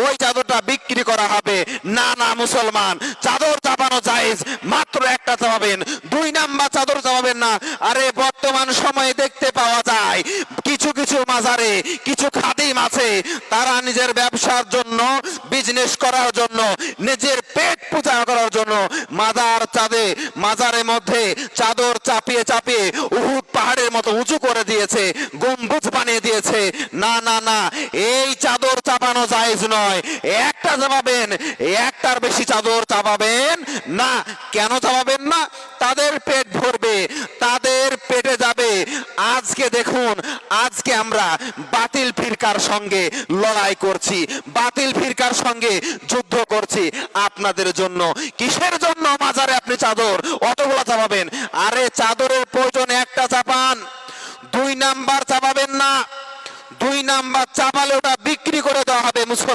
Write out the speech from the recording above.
ওই চাদরটা বিক্রি করা হবে। না না মুসলমান, চাদর চাপানো জায়েজ, মাত্র একটা চাপাবেন, 2 নাম্বার চাদর চাপাবেন না। আরে বর্তমান সময়ে দেখতে পাওয়া যায় কিছু কিছু মাজারে কিছু খাদিম আছে, তারা নিজের ব্যবসার জন্য, বিজনেস করার জন্য, নিজের পেট পূজা করার জন্য মাজারের মধ্যে চাদর চাপিয়ে চাপিয়ে উহুদ পাহাড়ের মতো উঁচু করে দিয়েছে, গম্বুজ বানিয়ে দিয়েছে। না না না, এই চাদর চাপানো জায়েজ নয়। একটা চাপাবেন, একটার বেশি চাদর চাপাবেন না। কেন চাপাবেন না? তাদের পেট ভরবে, তাদের পেটে যাবে। আজকে দেখুন, আজকে আমরা বাতিল ফিরকার সঙ্গে লড়াই করছি, বাতিল ফিরকার সঙ্গে যুদ্ধ করছি আপনাদের জন্য। কিসের জন্য মাজারে আপনি চাদর অতগুলো চাপাবেন? আরে চাদরের প্রয়োজন একটা চাপান, 2 নাম্বার চাপাবেন না। 2 নাম্বার চাপালে ওটা বিক্রি করে দেওয়া হবে মুসলমান।